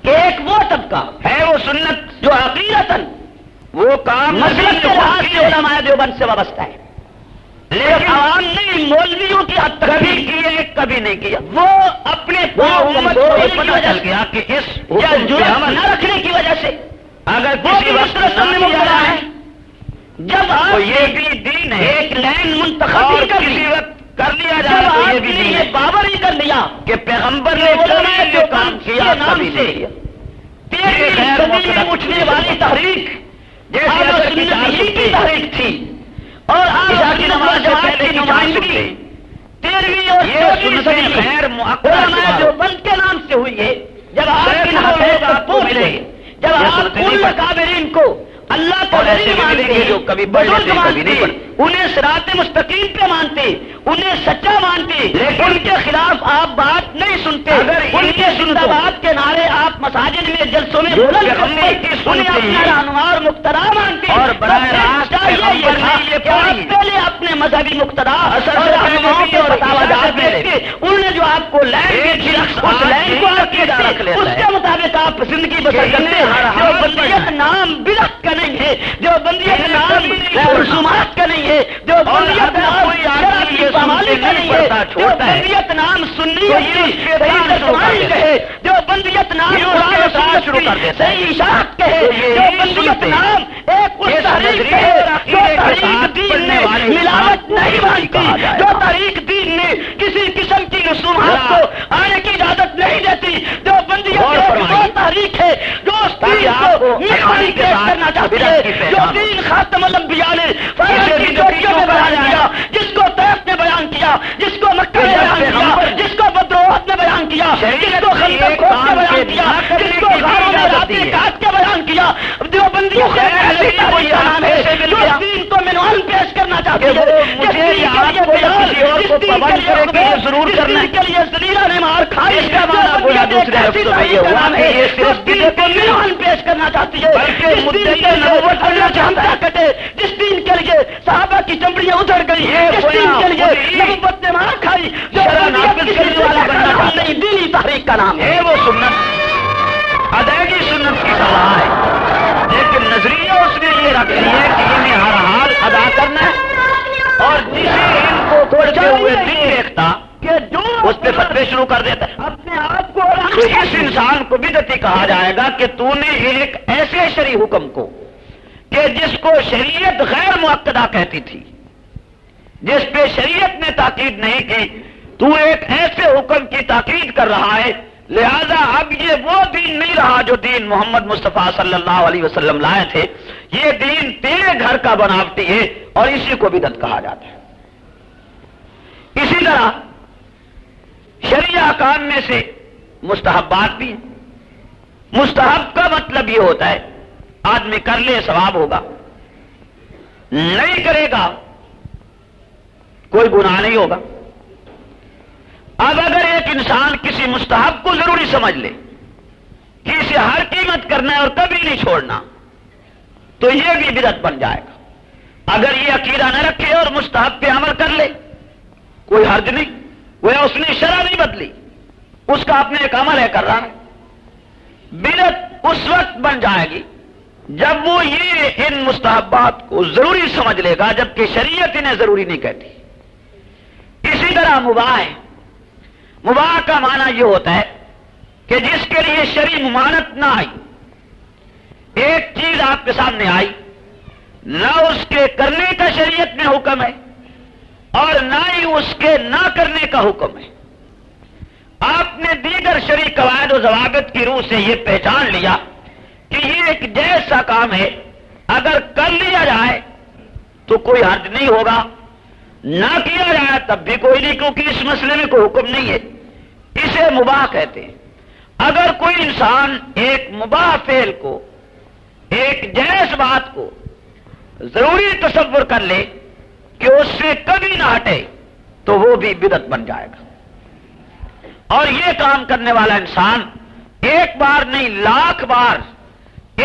کہ ایک وہ طبقہ ہے وہ سنت جو عقیدتاً وہ کام مسلک کے لحاظ سے علماء دیوبند سے وابستہ ہے، لیکن عوام نے مولویوں کی حد تک کبھی بھی کیے کبھی نہیں کیا۔ وہ اپنے وہ پاؤں امت کمزور کو ہونے یہ کی پتہ وجہ چل سے گیا کہ اس یا حکم پہ جرأت عمل نہ رکھنے کی وجہ سے اگر وہ کسی بھی وقت اس رسم میں نہ مبتلا کیا ہے۔ جب آپ تو یہ نے بھی دین ہے، ایک لائن منتخب اور ہی کر کسی لی، وقت کر لیا جب جائے تو آپ یہ بھی نے دین یہ ہے باور ہی کر لیا کہ پیغمبر نے علماء کبھی یہ کام دیوبند کیا کے نام کبھی سے نہیں کیا۔ 13ویں غیر صدی مؤکدہ میں اٹھنے والی تحریک جیسے اہل اثر کی سنت ہی کی 403 تحریک تھی، اور عشاء کی نماز سے جماعت پہلے کی کی نمائندگی 403 13ویں اور یہ 14ویں صدی سنتیں میں غیر مؤکدہ علماء شمار دیوبند کے نام سے ہوئی ہے۔ جب آپ شیخ ان صاحب لوگوں آپ کو پوچھ ملے لیں، جب یہ آپ سنتیں ان نہیں پڑھتے۔ مقابرین کو اللہ کو اور ایسے نہیں بھی ملیں مانتے گے جو کبھی پڑھ لیتے بزرگ ہیں، کبھی نہیں مانتے، انہیں صراط مستقیم پہ مانتے، انہیں سچا مانتے، لیکن ان کے خلاف آپ بات نہیں سنتے، اگر ان کے زندہ باد کے نعرے آپ مساجد میں جلسوں میں جو بلند پیغمبر کرتے، کی سنتے انہیں اپنا ہیں رہنما اور مقتدا مانتے، اور براہ تو پھر راست چاہیے پیغمبر یہ تھا نے یہ کہ آپ پڑھی۔ پہلے اپنے مذہبی مقتدا اصل اور سے رہنماؤں پہلے کے اور فتاوی عبادات جات میں دیکھ کے انہوں نے جو آپ کو لائن ایک دی، شخص اس آج لائن کو یہی آپ عقیدہ رکھ کہتے لیتا اس ہے کے مطابق آپ زندگی بسر کہ کرتے انہیں ہر ہیں۔ حال جو بندیت نام بدعت کا نہیں ہے، جو بندیت انہیں نام کبھی نہیں چھوڑنا۔ رسومات کا نہیں ہے، جو بندیت اگر نام کوئی آدمی شرع کی یہ پامالی سنتے کا نہیں نہیں ہے، پڑھتا، جو چھوڑتا ہے، بندیت نام تو سنیت یہ کی اس کے صحیح ساتھ شروع کر ترجمانی دیتا ہے۔ کہے، جو بندیت نام یہ اس قرآن کے و ساتھ سنت شروع کی کر دیتا ہے۔ صحیح اشاعت کہے، تو یہ جو یہی بندیت سنتے ہیں۔ نام ایک اس یہ تحریک نظریے کہے اور جو عقیدے کے تحریک ساتھ دین پڑھنے نے والے ملاوٹ انسان نہیں کو مانتی، کہا جائے جو گا۔ تحریک دین نے کسی قسم کی رسومات ذرا کو آنے کی اجازت نہیں دیتی، جو بندیت غور ایک فرمائیے۔ وہ تحریک ہے جو اس تاکہ دین آپ کو کو مٹمانی آسانی کے پیش ساتھ کرنا چاہتی بدعت ہے، کی جو پہچان ہو۔ دین خاتم الانبیاء نے اسے فرعون بھی کی جو چوٹیوں میں کیوں بیان کہا کیا، جائے؟ جس کو طیف نے بیان کیا، جس کو مکہ کہ نے جب بیان کیا، پیغمبر جس کو بدروحت نے بیان کیا، جس شریعت کو نے خندق ایک کھود کے کام بیان کے کیا، نہ کرنے جس کو کی غاروں میں اجازت رات دی ہے۔ کاٹ کے بیان کیا، جو بندیت تو غیر ایسی نبی کو تاریخ یہ کا نام ہے کیسے مل جو گیا؟ اس دین کو منوال پیش کرنا چاہتی کہ ہے، وہ جس مجھے دین یا کے آپ لیے کو یا بلال، کسی اور جس کو دین پابند کے لیے کرے کہ یہ عقبہ، ضرور جس کرنا دین ہے۔ کے لیے زلیلہ نے مار کھائی، اس کا جو معنی گویا بندیت دوسرے ایک ایسی لفظوں میں تاریخ یہ کا ہوا نام کہ ہے یہ جو صرف اس دین کو بدعت نہیں منوال پیش کرنا چاہتی ہے، بلکہ جس دین مدعی کے لیے نبوت کرنا چاہتا ہے۔ کٹے، جس دین کے لیے صحابہ کی چمڑیاں ادھڑ گئی، یہ جس گویا دین کے لیے مدعی نبوت نے مار کھائی، جو شرع بندیت نافذ کسی کرنے والا دوسرے کا بننا نام چاہتا ہے۔ نہیں، دینی تحریک کا نام ہے۔ ہے وہ سنت، ادائیگی سنت کی صلاح ہے، لیکن نظریہ اس نے یہ رکھ لی ہے کہ انہیں ہر حال ادا کرنا ہے، اور جسے ان کو پڑھتے ہوئے دل دیکھتا کہ جو اس پہ فتوے شروع کر دیتا ہے۔ اپنے آپ کو تو اس انسان کو بدعتی کہا جائے گا کہ تو نے ایک ایسے شرعی حکم کو کہ جس کو شریعت غیر مؤکدہ کہتی تھی، جس پہ شریعت نے تاکید نہیں کی، تو ایک ایسے حکم کی تاکید کر رہا ہے، لہذا اب یہ وہ دین نہیں رہا جو دین محمد مصطفیٰ صلی اللہ علیہ وسلم لائے تھے، یہ دین تیرے گھر کا بناوٹی ہے اور اسی کو بدعت کہا جاتا ہے۔ اسی طرح شرعی احکام میں سے مستحبات بھی ہیں۔ مستحب کا مطلب یہ ہوتا ہے آدمی کر لے ثواب ہوگا، نہیں کرے گا کوئی گناہ نہیں ہوگا۔ اب اگر ایک انسان کسی مستحب کو ضروری سمجھ لے کہ اسے ہر قیمت کرنا ہے اور کبھی نہیں چھوڑنا، تو یہ بھی بدعت بن جائے گا۔ اگر یہ عقیدہ نہ رکھے اور مستحب پہ عمل کر لے، کوئی حرج نہیں، وہ اس نے شرع نہیں بدلی، اس کا اپنے ایک عمل ہے کر رہا ہے۔ بدعت اس وقت بن جائے گی جب وہ یہ ان مستحبات کو ضروری سمجھ لے گا جبکہ شریعت انہیں ضروری نہیں کہتی۔ اسی طرح مباح ہے، مباح کا معنی یہ ہوتا ہے کہ جس کے لیے شرعی ممانعت نہ آئی، ایک چیز آپ کے سامنے آئی، نہ اس کے کرنے کا شریعت میں حکم ہے اور نہ ہی اس کے نہ کرنے کا حکم ہے، آپ نے دیگر شرعی قواعد و ضوابط کی روح سے یہ پہچان لیا کہ یہ ایک جیسا کام ہے، اگر کر لیا جائے تو کوئی حرج نہیں ہوگا، نہ کیا جائے تب بھی کوئی نہیں، کیونکہ اس مسئلے میں کوئی حکم نہیں ہے، اسے مباح کہتے ہیں۔ اگر کوئی انسان ایک مباح فعل کو، ایک جائز بات کو ضروری تصور کر لے کہ اس سے کبھی نہ ہٹے تو وہ بھی بدعت بن جائے گا۔ اور یہ کام کرنے والا انسان ایک بار نہیں لاکھ بار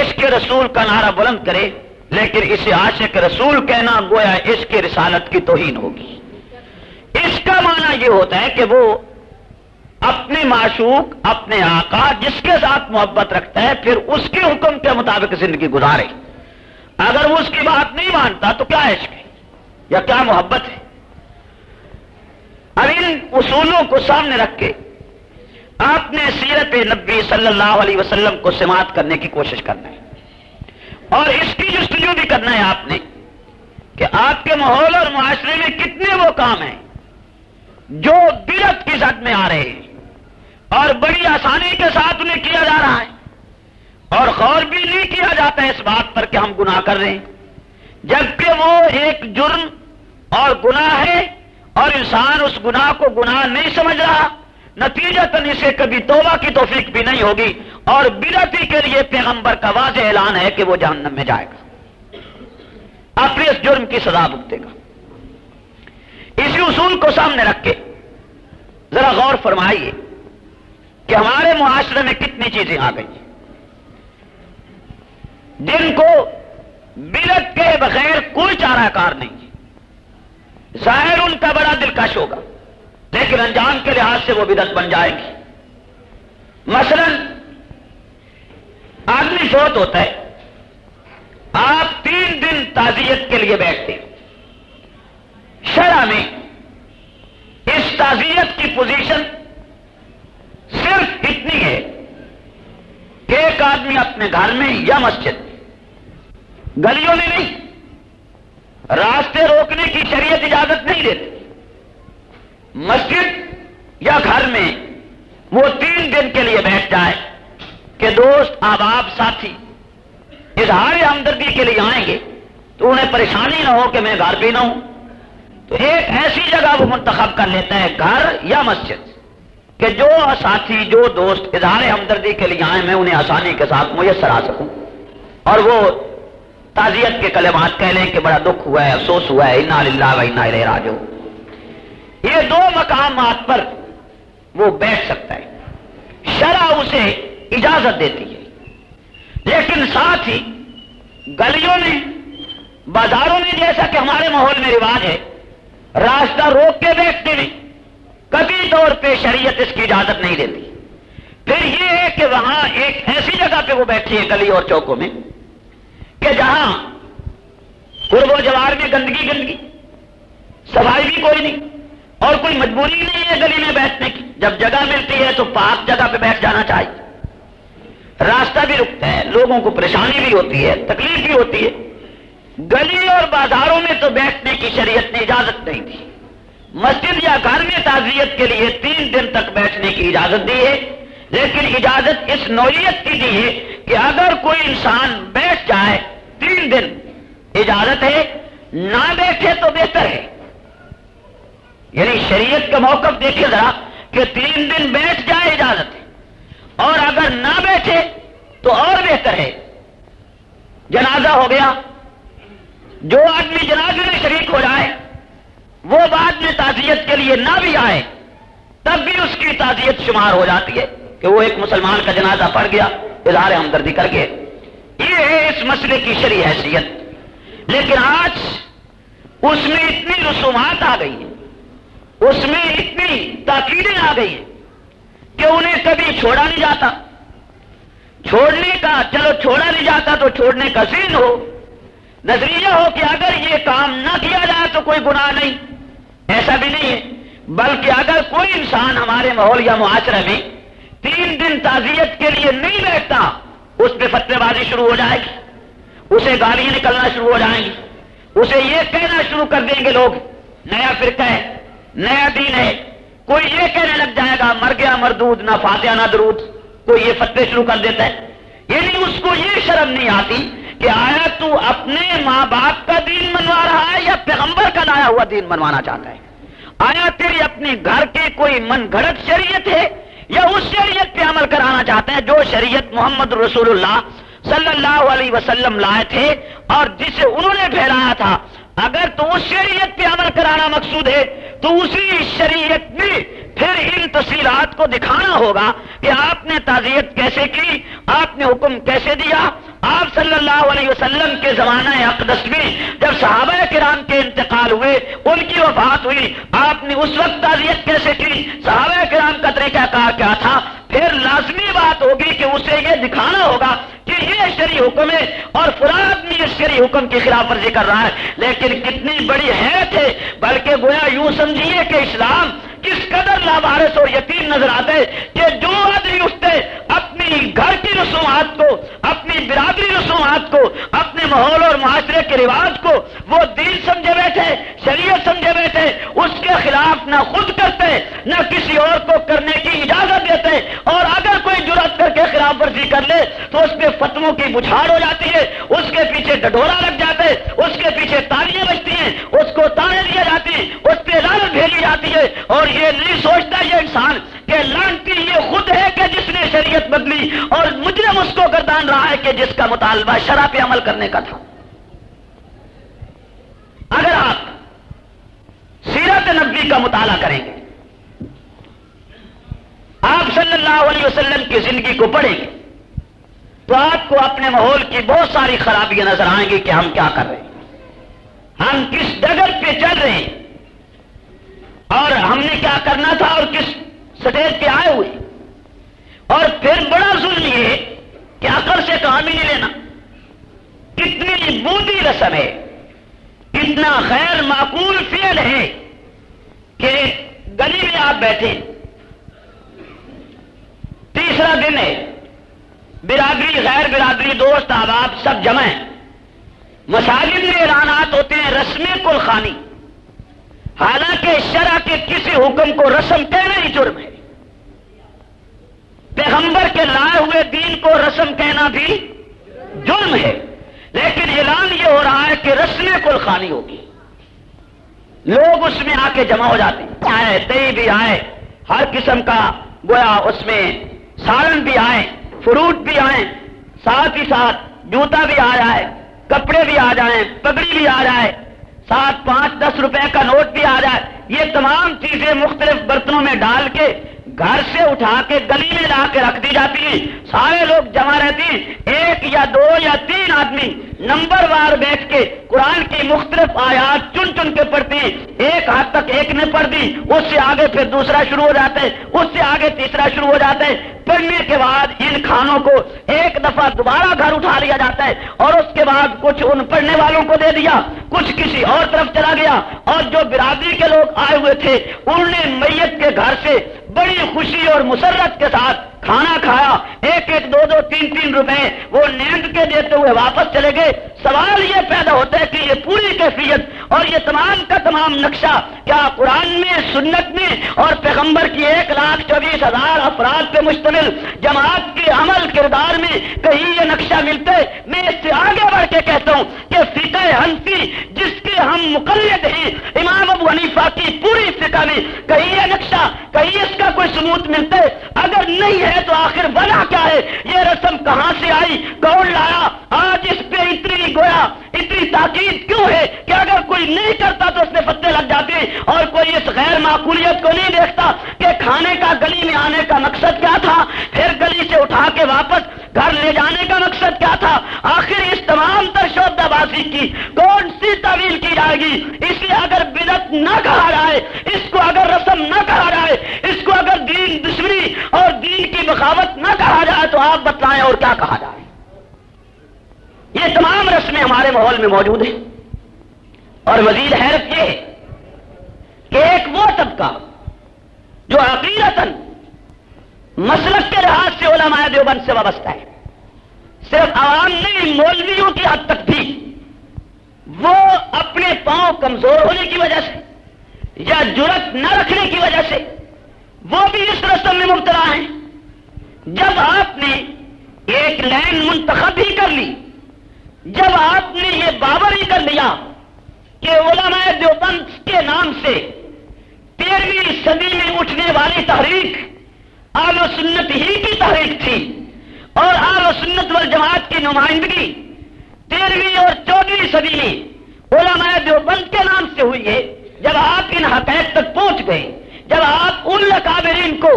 عشق رسول کا نعرہ بلند کرے، لیکن اسے عاشق رسول کہنا گویا عشق رسالت کی توہین ہوگی۔ اس کا معنی یہ ہوتا ہے کہ وہ اپنے معشوق، اپنے آقا جس کے ساتھ محبت رکھتا ہے، پھر اس کے حکم کے مطابق زندگی گزارے۔ اگر وہ اس کی بات نہیں مانتا تو کیا عشق ہے یا کیا محبت ہے؟ اب ان اصولوں کو سامنے رکھ کے آپ نے سیرت نبی صلی اللہ علیہ وسلم کو سماعت کرنے کی کوشش کرنا ہے، اور اس کی جستجو بھی کرنا ہے آپ نے کہ آپ کے ماحول اور معاشرے میں کتنے وہ کام ہیں جو بدعت کی زد میں آ رہے ہیں اور بڑی آسانی کے ساتھ انہیں کیا جا رہا ہے، اور غور بھی نہیں کیا جاتا ہے اس بات پر کہ ہم گناہ کر رہے ہیں، جبکہ وہ ایک جرم اور گناہ ہے اور انسان اس گناہ کو گناہ نہیں سمجھ رہا، نتیجتاً اسے کبھی توبہ کی توفیق بھی نہیں ہوگی، اور بدعتی کے لیے پیغمبر کا واضح اعلان ہے کہ وہ جہنم میں جائے گا، اپنے اس جرم کی سزا بھگتے گا۔ اسی اصول کو سامنے رکھ کے ذرا غور فرمائیے کہ ہمارے معاشرے میں کتنی چیزیں آ گئی جن کو بدعت کے بغیر کوئی چارہ کار نہیں ہے۔ ظاہر ان کا بڑا دلکش ہوگا، لیکن انجام کے لحاظ سے وہ بدعت بن جائے گی۔ مثلا آدمی فوت ہوتا ہے، آپ 3 دن تعزیت کے لیے بیٹھتے ہیں۔ شرع میں اس تعزیت کی پوزیشن صرف اتنی ہے کہ ایک آدمی اپنے گھر میں یا مسجد میں، گلیوں میں نہیں، راستے روکنے کی شریعت اجازت نہیں دیتی، مسجد یا گھر میں وہ 3 دن کے لیے بیٹھ جائے کہ دوست احباب ساتھی اظہار ہمدردی کے لیے آئیں گے تو انہیں پریشانی نہ ہو کہ میں گھر بھی نہ ہوں، تو ایک ایسی جگہ وہ منتخب کر لیتا ہے، گھر یا مسجد، کہ جو ساتھی جو دوست اظہار ہمدردی کے لیے آئیں میں انہیں آسانی کے ساتھ میسر آ سکوں، اور وہ تعزیت کے کلمات کہہ لیں کہ بڑا دکھ ہوا ہے، افسوس ہوا ہے، انا للہ و انا الیہ راجعون۔ یہ 2 مقامات پر وہ بیٹھ سکتا ہے، شرع اسے اجازت دیتی ہے، لیکن ساتھ ہی گلیوں میں، بازاروں میں، جیسا کہ ہمارے ماحول میں رواج ہے، راستہ روک کے بیٹھتے میں کبھی طور پہ شریعت اس کی اجازت نہیں دیتی۔ پھر یہ ہے کہ وہاں ایک ایسی جگہ پہ وہ بیٹھی ہے گلی اور چوکوں میں کہ جہاں قرب و جوار میں گندگی، صفائی بھی کوئی نہیں، اور کوئی مجبوری نہیں ہے گلی میں بیٹھنے کی، جب جگہ ملتی ہے تو پاک جگہ پہ بیٹھ جانا چاہیے، راستہ بھی رکتا ہے، لوگوں کو پریشانی بھی ہوتی ہے، تکلیف بھی ہوتی ہے۔ گلی اور بازاروں میں تو بیٹھنے کی شریعت نے اجازت نہیں دی، مسجد یا گھر میں تعزیت کے لیے 3 دن تک بیٹھنے کی اجازت دی ہے، لیکن اجازت اس نوعیت کی دی ہے کہ اگر کوئی انسان بیٹھ جائے 3 دن اجازت ہے، نہ بیٹھے تو بہتر ہے۔ یعنی شریعت کا موقف دیکھیں ذرا کہ 3 دن بیٹھ جائے اجازت ہے، اور اگر نہ بیٹھے تو اور بہتر ہے۔ جنازہ ہو گیا، جو آدمی جنازے میں شریک ہو جائے وہ بعد میں تعزیت کے لیے نہ بھی آئے تب بھی اس کی تعزیت شمار ہو جاتی ہے کہ وہ ایک مسلمان کا جنازہ پڑ گیا، اظہار ہمدردی کر کے. یہ ہے اس مسئلے کی شرعی حیثیت. لیکن آج اس میں اتنی رسومات آ گئی ہیں، اس میں اتنی تاکیدیں آ گئی ہیں کہ انہیں کبھی چھوڑا نہیں جاتا. چھوڑنے کا، چلو چھوڑا نہیں جاتا تو چھوڑنے کا ذہن ہو، نظریہ ہو کہ اگر یہ کام نہ کیا جائے تو کوئی گناہ نہیں. ایسا بھی نہیں ہے، بلکہ اگر کوئی انسان ہمارے ماحول یا معاشرے میں 3 دن تعزیت کے لیے نہیں بیٹھتا، اس پہ فتوی بازی شروع ہو جائے گی، اسے گالیاں نکلنا شروع ہو جائیں گی، اسے یہ کہنا شروع کر دیں گے لوگ نیا فرقہ ہے، نیا دین ہے. کوئی یہ کہنے لگ جائے گا مر گیا مردود، نہ فاتحہ نہ درود. کوئی یہ فتوے شروع کر دیتا ہے. یعنی اس کو یہ شرم نہیں آتی کہ آیا تو اپنے ماں باپ کا دین منوا رہا ہے یا پیغمبر کا لایا ہوا دین منوانا چاہتا ہے؟ آیا تیری اپنے گھر کے کوئی من گھڑت شریعت ہے یا اس شریعت پہ عمل کرانا چاہتے ہیں جو شریعت محمد رسول اللہ صلی اللہ علیہ وسلم لائے تھے اور جسے انہوں نے پھیلایا تھا؟ اگر تو اس شریعت پہ عمل کرانا مقصود ہے تو اسی شریعت میں پھر ان تفصیلات کو دکھانا ہوگا کہ آپ نے تعزیت کیسے کی، آپ نے حکم کیسے دیا. آپ صلی اللہ علیہ وسلم کے زمانہ اقدس میں جب صحابہ کرام کے انتقال ہوئے، ان کی وفات ہوئی، آپ نے اس وقت تعزیت کیسے کی، صحابہ کرام کا طریقہ کار کیا تھا؟ پھر لازمی بات ہوگی کہ اسے یہ دکھانا ہوگا کہ یہ شرعی حکم ہے اور فلاں آدمی اس شرعی حکم کی خلاف ورزی کر رہا ہے. لیکن کتنی بڑی حیرت ہے، بلکہ گویا یوں سمجھیے کہ اسلام کس قدر لاوارث اور یتیم نظر آتے کہ جو آدمی اٹھتے اپنی گھر کی رسومات کو، اپنی برادری رسومات کو، اپنے ماحول اور معاشرے کے رواج کو وہ دین سمجھے بیٹھے، شریعت سمجھے بیٹھے، اس کے خلاف نہ خود کرتے نہ کسی اور کو کرنے کی اجازت دیتے. اور اگر کوئی جرأت کر کے خلاف ورزی کر لے تو اس پہ فتووں کی بچھاڑ ہو جاتی ہے، اس کے پیچھے ڈڈورا لگ جاتے، اس کے پیچھے تالیاں بجتی ہیں، اس کو تانے دیا جاتی، اس پہ لعنت بھیجی جاتی ہے. اور یہ نہیں سوچتا یہ انسان کہ لعنتی یہ خود ہے کہ جس نے شریعت بدلی، اور مجرم اس کو گردان رہا ہے کہ جس کا مطالبہ شرع پہ عمل کرنے کا تھا. اگر آپ سیرت نبوی کا مطالعہ کریں گے، آپ صلی اللہ علیہ وسلم کی زندگی کو پڑھیں گے تو آپ کو اپنے ماحول کی بہت ساری خرابیاں نظر آئیں گی کہ ہم کیا کر رہے ہیں، ہم کس ڈگر پہ چل رہے ہیں اور ہم نے کیا کرنا تھا اور کس سٹیج پہ آئے ہوئے. اور پھر بڑا ظلم یہ کہ عقل سے کام ہی نہیں لینا. کتنی بودی رسم ہے، کتنا غیر معقول فعل ہے کہ گلی میں آپ بیٹھے، تیسرا دن ہے، برادری غیر برادری دوست احباب سب جمع ہیں، مساجد میں اعلانات ہوتے ہیں رسم کل خوانی، حالانکہ شرع کے کسی حکم کو رسم کہنا ہی جرم ہے. پیغمبر کے لائے ہوئے دین کو رسم کہنا بھی جرم ہے. لیکن اعلان یہ ہو رہا ہے کہ رسم کل خوانی ہوگی، لوگ اس میں آ کے جمع ہو جاتے ہیں، آئے دہی بھی آئے، ہر قسم کا گویا اس میں سالن بھی آئے، فروٹ بھی آئے، ساتھ ہی ساتھ جوتا بھی آ جائے، کپڑے بھی آ جائیں، پگڑی بھی آ جائے، ساتھ 5-10 روپے کا نوٹ بھی آ جائے. یہ تمام چیزیں مختلف برتنوں میں ڈال کے گھر سے اٹھا کے گلی میں لا کے رکھ دی جاتی ہیں. سارے لوگ جمع رہتے ہیں، 1 یا 2 یا 3 آدمی نمبر وار بیٹھ کے قرآن کی مختلف آیات چن چن کے پڑھتے ہیں. ایک حد تک ایک نے پڑھ دی، اس سے آگے پھر دوسرا شروع ہو جاتا ہے، اس سے آگے تیسرا شروع ہو جاتا ہے. پڑھنے کے بعد ان کھانوں کو ایک دفعہ دوبارہ گھر اٹھا لیا جاتا ہے اور اس کے بعد کچھ ان پڑھنے والوں کو دے دیا، کچھ کسی اور طرف چلا گیا. اور جو برادری کے لوگ آئے ہوئے تھے انہوں نے میت کے گھر سے بڑی خوشی اور مسرت کے ساتھ کھانا کھایا. 1-1, 2-2, 3-3 روپے وہ نیند کے دیتے ہوئے واپس چلے گئے. سوال یہ پیدا ہوتا ہے کہ یہ پوری کیفیت اور یہ تمام کا تمام نقشہ کیا قرآن میں، سنت میں اور پیغمبر کی 1,24,000 افراد پہ مشتمل جماعت کے عمل کردار میں کہیں یہ نقشہ ملتا ہے؟ میں اس سے آگے بڑھ کے کہتا ہوں کہ فقہ حنفی جس کے ہم مقلد ہیں امام ابو حنیفہ کی پوری فقہ میں، کہیں یہ نقشہ، کہیں اس کا کوئی ثبوت ملتا ہے؟ اگر نہیں ہے تو آخر وجہ کیا ہے؟ یہ رسم کہاں سے آئی؟ کون لایا؟ آج اس پہ اتنی گویا اتنی تاکید کیوں ہے کہ اگر کوئی نہیں کرتا تو اس میں فتوے لگ جاتے، اور کوئی اس غیر معقولیت کو نہیں دیکھتا کہ کھانے کا گلی میں آنے کا مقصد کیا تھا، پھر گلی سے اٹھا کے واپس گھر لے جانے کا مقصد کیا تھا؟ آخر اس تمام تر شعبہ بازی کی کون سی تعویل کی جائے گی؟ اس لیے اگر بدعت نہ کہا جائے، اس کو اگر رسم نہ کہا جائے، اس کو اگر دین دشمنی اور دین کی بغاوت نہ کہا جائے تو آپ بتلائیں اور کیا کہا جائے؟ یہ تمام رسمیں ہمارے ماحول میں موجود ہیں، اور مزید حیرت یہ ہے کہ ایک وہ طبقہ جو عقیدتاً مسلک کے لحاظ سے علماء دیوبند سے وابستہ ہے، صرف عوام نہیں مولویوں کی حد تک بھی وہ اپنے پاؤں کمزور ہونے کی وجہ سے یا جرأت نہ رکھنے کی وجہ سے وہ بھی اس رسم میں مبتلا ہیں۔ جب آپ نے ایک لائن منتخب ہی کر لی، جب آپ نے یہ باور ہی کر لیا کہ علماء دیوبند کے نام سے 13ویں صدی میں اٹھنے والی تحریک اہل سنت ہی کی تحریک تھی، اور اہل سنت والجماعت کی نمائندگی 13ویں اور 14ویں صدی میں علماء دیوبند کے نام سے ہوئی ہے۔ جب آپ ان حقائق تک پہنچ گئے، جب آپ ان اکابرین کو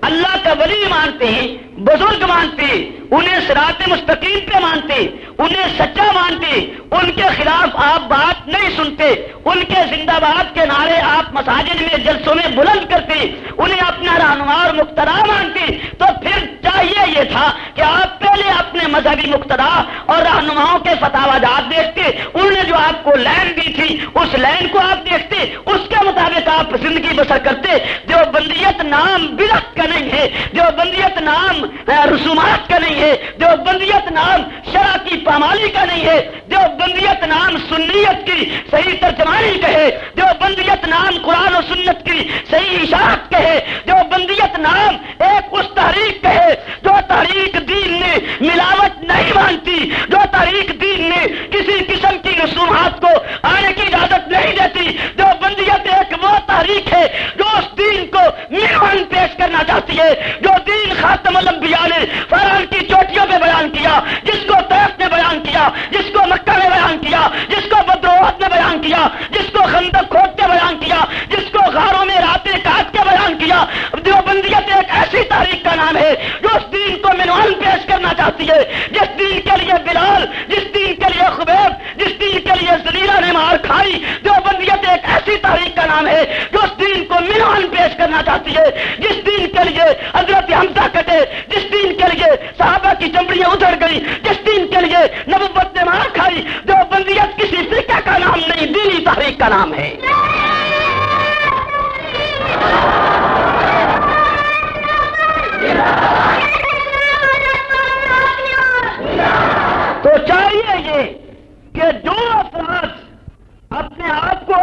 اللہ کا ولی مانتے ہیں، بزرگ مانتے، انہیں صراط مستقیم پہ مانتے، انہیں سچا مانتے، ان کے خلاف آپ بات نہیں سنتے، ان کے زندہ باد کے نعرے آپ مساجد میں جلسوں میں بلند کرتے، انہیں اپنا رہنما اور مقتدا مانتے، تو پھر چاہیے یہ تھا کہ آپ پہلے اپنے مذہبی مقتدا اور رہنماؤں کے فتاوی جات دیکھتے، انہوں نے جو آپ کو لائن دی تھی اس لائن کو آپ دیکھتے، اس کے مطابق آپ زندگی بسر کرتے۔ دیوبندیت نام بدعت کا نہیں ہے، دیوبندیت نام رسومات کا نہیں ہے، دیوبندیت نام شرع کی پامالی کا نہیں ہے، دیوبندیت نام سنیت کی صحیح ترجمانی کا ہے، دیوبندیت نام قرآن و سنت کی صحیح اشاعت کا ہے، دیوبندیت نام ایک اس تحریک کا ہے جو تحریک دین نے ملاوٹ نہیں مانتی، جو تحریک دین نے کسی قسم کی رسومات کو آنے کی اجازت نہیں دیتی۔ دیوبندیت ایک وہ تحریک ہے جو اس دین کو میوان پیش کرنا چاہتی ہے، جو دین خاتم الانبیاء نے فرعون کی چوٹیوں پہ بیان کیا، جس کو طیف نے بیان کیا، جس کو مکہ میں بیان کیا، جس کو بدروحت میں بیان کیا، جس کو خندق کھود کے بیان کیا، جس کو غاروں میں راتیں کاٹ کے بیان کیا۔ دیوبندیت ایک ایسی تحریک کا نام ہے جو اس دین کو منوان پیش کرنا چاہتی ہے، جس دین کے لیے بلال، جس دین کے لیے خبیب، جس دین کے لیے زلیلہ نے مار کھائی۔ دیوبندیت ایک ایسی تحریک کا نام ہے جو اس دین کو منوان پیش کرنا چاہتی ہے، جس دین کے لیے حضرت حمزہ کٹے، جس دین کے لیے صحابہ کی چمڑیاں ادھڑ گئی، جس دین کے لیے نبوت نے مار کھائی۔ دیوبندیت کسی فرقہ کا نام نہیں، دینی تحریک کا نام ہے۔ تو چاہیے یہ کہ جو افراد اپنے آپ کو